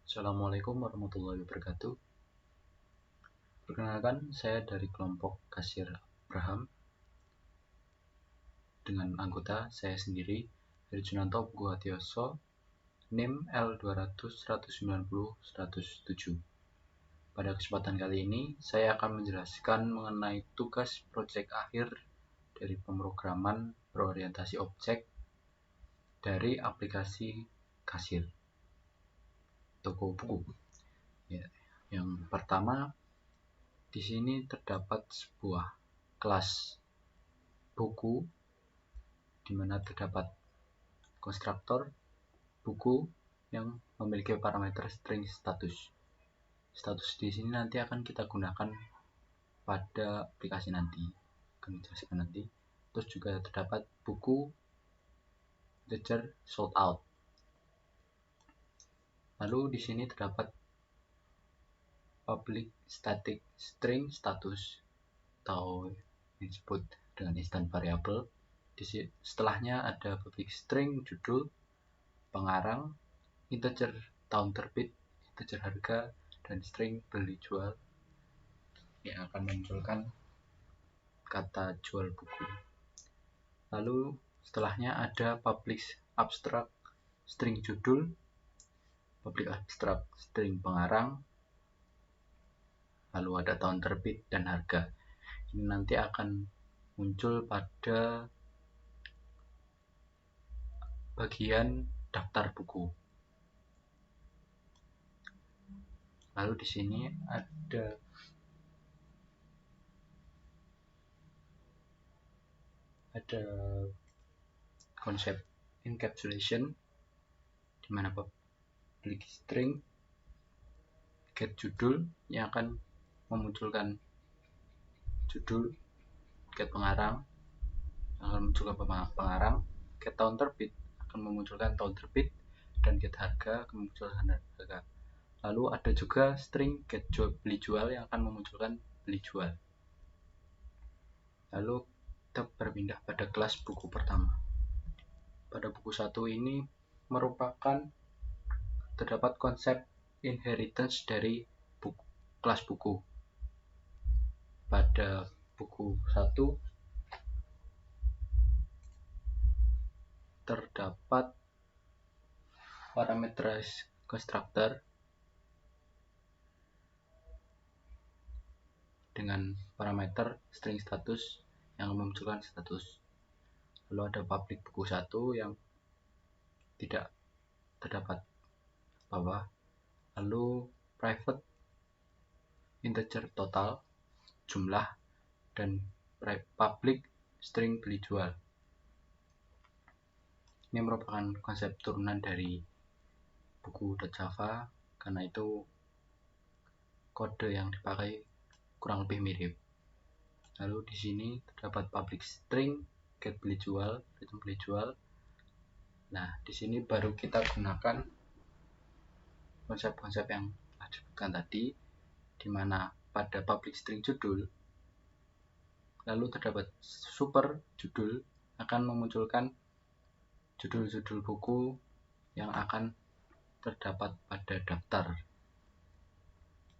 Assalamualaikum warahmatullahi wabarakatuh. Perkenalkan, saya dari kelompok Kasir Abraham dengan anggota saya sendiri, Heri Junanto Puguhatioso, NIM L200-190-107. Pada kesempatan kali ini, saya akan menjelaskan mengenai tugas proyek akhir dari pemrograman berorientasi objek dari aplikasi kasir toko buku. Yang pertama, di sini terdapat sebuah kelas buku di mana terdapat konstruktor buku yang memiliki parameter string status. Status di sini nanti akan kita gunakan pada aplikasi nanti, akan dijelaskan nanti. Terus juga terdapat buku integer sold out. Lalu di sini terdapat public static string status atau disebut dengan instant variable. Setelahnya ada public string judul, pengarang, integer tahun terbit, integer harga, dan string beli jual yang akan memunculkan kata jual buku. Lalu setelahnya ada public abstract string judul, public abstract string pengarang, lalu ada tahun terbit dan harga. Ini nanti akan muncul pada bagian daftar buku. Lalu di sini ada konsep encapsulation di mana public string get judul yang akan memunculkan judul, get pengarang yang akan memunculkan pengarang, get tahun terbit akan memunculkan tahun terbit, dan get harga akan memunculkan harga. Lalu ada juga string get beli jual yang akan memunculkan beli jual. Lalu kita berpindah pada kelas buku pertama. Pada buku 1 ini merupakan terdapat konsep inheritance dari kelas buku. Pada buku 1 terdapat parameterized constructor dengan parameter string status yang memunculkan status. Lalu ada public buku 1 yang tidak terdapat bawah. Lalu private integer total jumlah, dan public string beli jual. Ini merupakan konsep turunan dari buku .java, karena itu kode yang dipakai kurang lebih mirip. Lalu di sini terdapat public string get beli jual, return beli jual. Nah, di sini baru kita gunakan konsep-konsep yang telah disebutkan tadi, di mana pada public string judul lalu terdapat super judul akan memunculkan judul-judul buku yang akan terdapat pada daftar,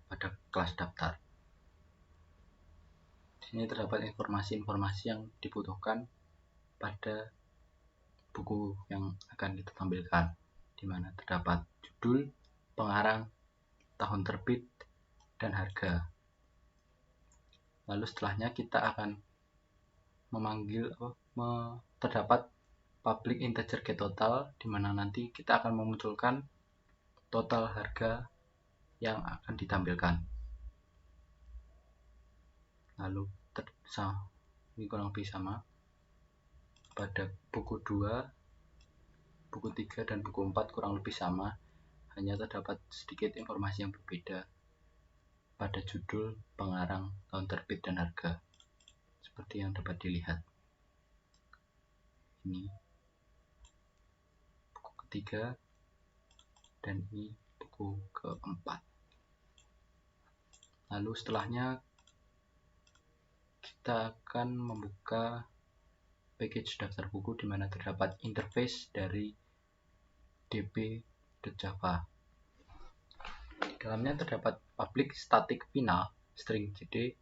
pada kelas daftar. Di sini terdapat informasi-informasi yang dibutuhkan pada buku yang akan kita tampilkan, di mana terdapat judul, pengarang, tahun terbit, dan harga. Lalu setelahnya kita akan terdapat public integer get total, di mana nanti kita akan memunculkan total harga yang akan ditampilkan. Lalu ini kurang lebih sama pada buku 2, buku 3, dan buku 4 kurang lebih sama, hanya terdapat sedikit informasi yang berbeda pada judul, pengarang, tahun terbit, dan harga, seperti yang dapat dilihat. Ini buku ketiga, dan ini buku keempat. Lalu setelahnya kita akan membuka package daftar buku, di mana terdapat interface dari db.java. Di dalamnya terdapat public static final string JD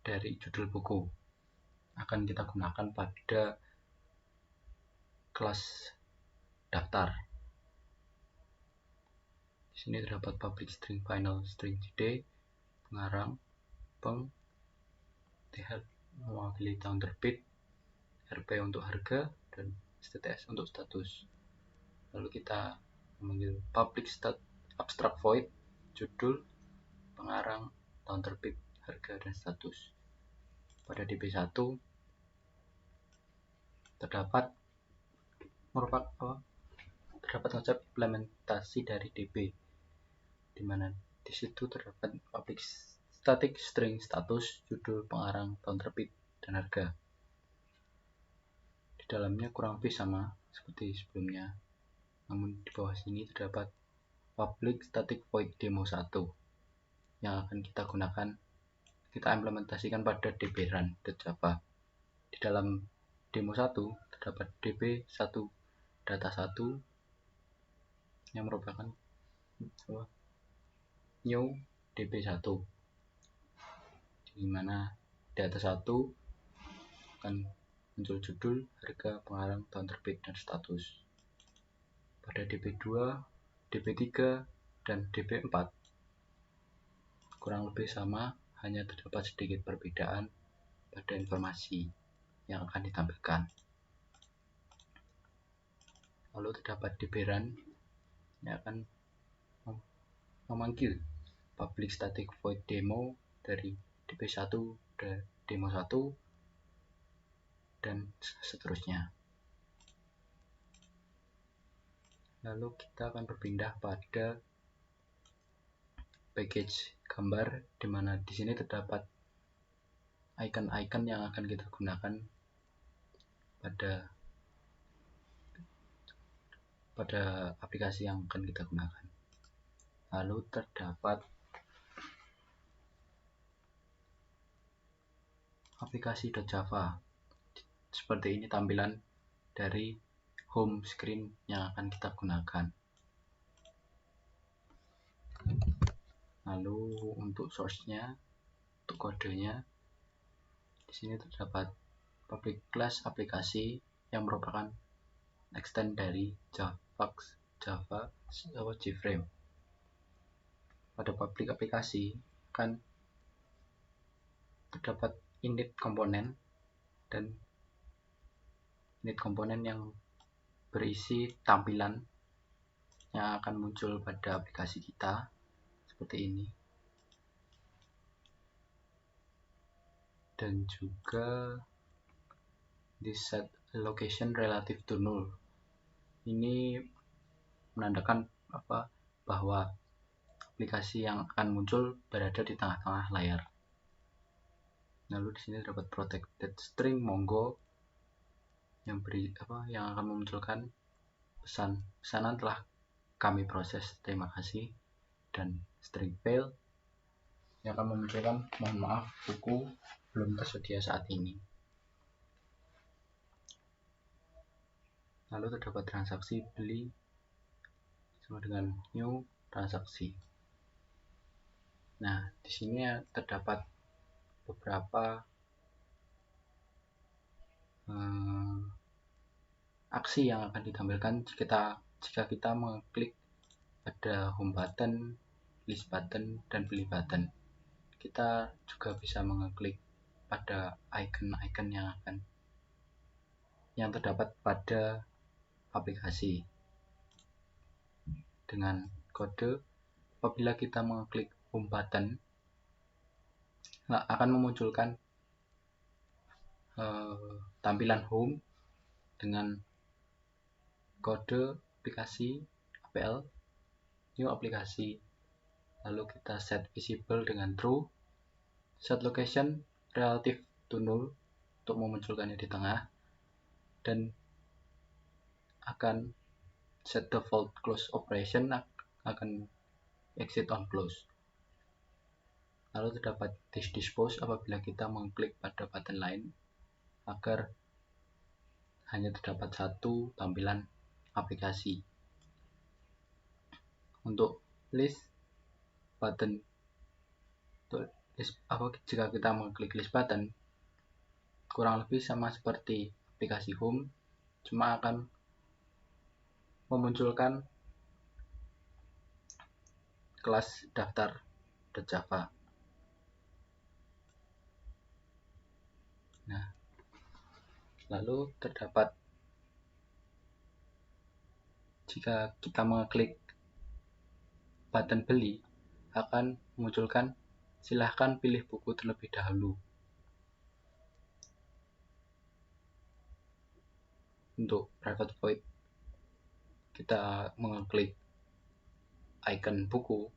dari judul buku. Akan kita gunakan pada kelas daftar. Di sini terdapat public string final string JD, pengarang, TH mewakili tahun terbit, RP untuk harga, dan STTS untuk status. Lalu kita memanggil public abstract void, judul, pengarang, tahun terbit, harga, dan status. Pada DB1 terdapat konsep implementasi dari DB, di mana di situ terdapat public static string status, judul, pengarang, tahun terbit, dan harga. Di dalamnya kurang lebih sama seperti sebelumnya, namun di bawah sini terdapat public static void demo 1 yang akan kita implementasikan pada dbrun.java. Di dalam demo 1 terdapat db1 data 1 yang merupakan new db1, di mana data 1 akan muncul judul, harga, pengarang, tahun terbit, dan status. Pada db2, db3, dan db4 kurang lebih sama, hanya terdapat sedikit perbedaan pada informasi yang akan ditampilkan. Lalu terdapat dbrun yang akan memanggil public static void demo dari db1 dan demo 1 dan seterusnya. Lalu kita akan berpindah pada package gambar, di mana di sini terdapat icon-icon yang akan kita gunakan pada aplikasi yang akan kita gunakan. Lalu terdapat aplikasi.java. Seperti ini tampilan dari home screen yang akan kita gunakan. Lalu untuk source-nya, untuk kodenya, di sini terdapat public class aplikasi yang merupakan extend dari Java JFrame. Pada public aplikasi kan terdapat init komponen, dan init komponen yang berisi tampilan yang akan muncul pada aplikasi kita seperti ini. Dan juga di set location relative to null. Ini menandakan bahwa aplikasi yang akan muncul berada di tengah-tengah layar. Lalu di sini terdapat protected string Mongo yang akan memunculkan pesanan telah kami proses, terima kasih, dan string fail yang akan memunculkan mohon maaf, buku belum tersedia saat ini. Lalu terdapat transaksi beli sama dengan new transaksi. Nah, di sini terdapat beberapa aksi yang akan ditampilkan jika kita mengklik pada home button, list button, dan beli button. Kita juga bisa mengklik pada icon-icon yang terdapat pada aplikasi. Dengan kode, apabila kita mengklik home button, akan memunculkan tampilan home dengan kode aplikasi APL new aplikasi. Lalu kita set visible dengan true, set location relative to null untuk memunculkannya di tengah, dan akan set default close operation akan exit on close. Lalu terdapat dispose apabila kita mengklik pada button lain agar hanya terdapat satu tampilan aplikasi. Untuk list button jika kita mengklik list button, kurang lebih sama seperti aplikasi home, cuma akan memunculkan kelas daftar.java. Nah, lalu terdapat jika kita mengklik button beli, akan memunculkan silahkan pilih buku terlebih dahulu. Untuk private void, kita mengklik icon buku,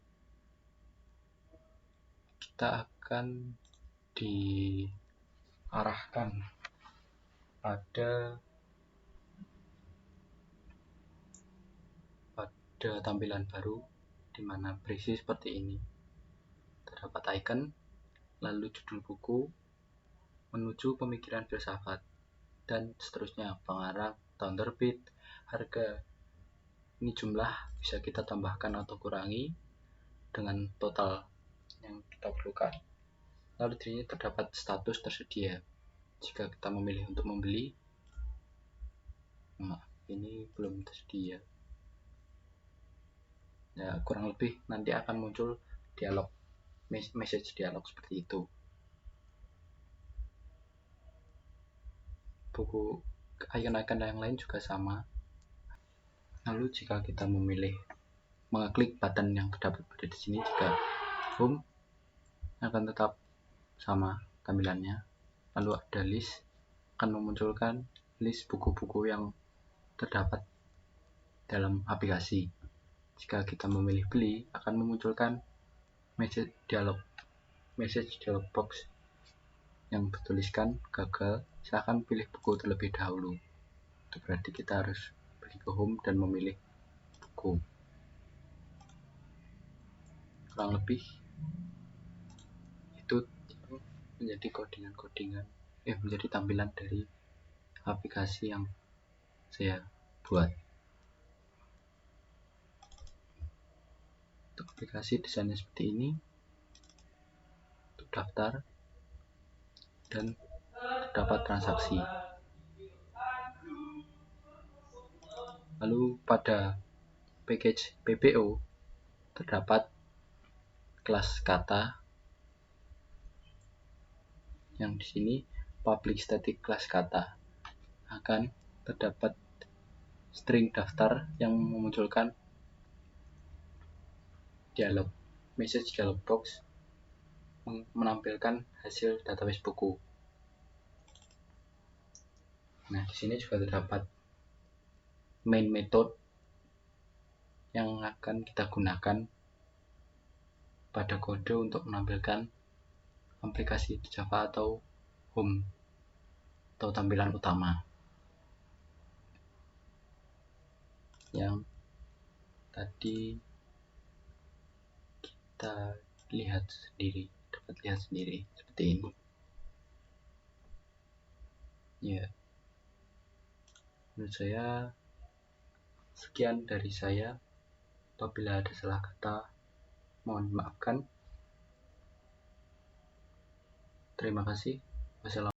kita akan diarahkan pada tampilan baru di mana berisi seperti ini. Terdapat icon, lalu judul buku, menuju pemikiran filsafat, dan seterusnya, pengarang, tahun terbit, harga. Ini jumlah bisa kita tambahkan atau kurangi dengan total yang kita perlukan. Lalu di sini terdapat status tersedia. Jika kita memilih untuk membeli, ini belum tersedia. Ya, kurang lebih nanti akan muncul dialog, message dialog seperti itu. Buku icon-icon yang lain juga sama. Lalu jika kita mengeklik button yang terdapat pada di sini, jika home, akan tetap sama tampilannya. Lalu ada list, akan memunculkan list buku-buku yang terdapat dalam aplikasi. Jika kita memilih beli, akan memunculkan message dialog box yang bertuliskan gagal, silahkan pilih buku terlebih dahulu. Itu berarti kita harus pergi ke home dan memilih buku. Kurang lebih itu menjadi menjadi tampilan dari aplikasi yang saya buat. Untuk aplikasi desainnya seperti ini, untuk daftar dan terdapat transaksi. Lalu pada package PPO terdapat kelas kata yang di sini public static class kata. Akan terdapat string daftar yang memunculkan message dialog box menampilkan hasil database buku. Nah, di sini juga terdapat main method yang akan kita gunakan pada kode untuk menampilkan aplikasi Java atau home atau tampilan utama yang tadi kita dapat lihat sendiri seperti ini. Ya, menurut saya sekian dari saya. Apabila ada salah kata, mohon dimaafkan. Terima kasih. Wassalamualaikum.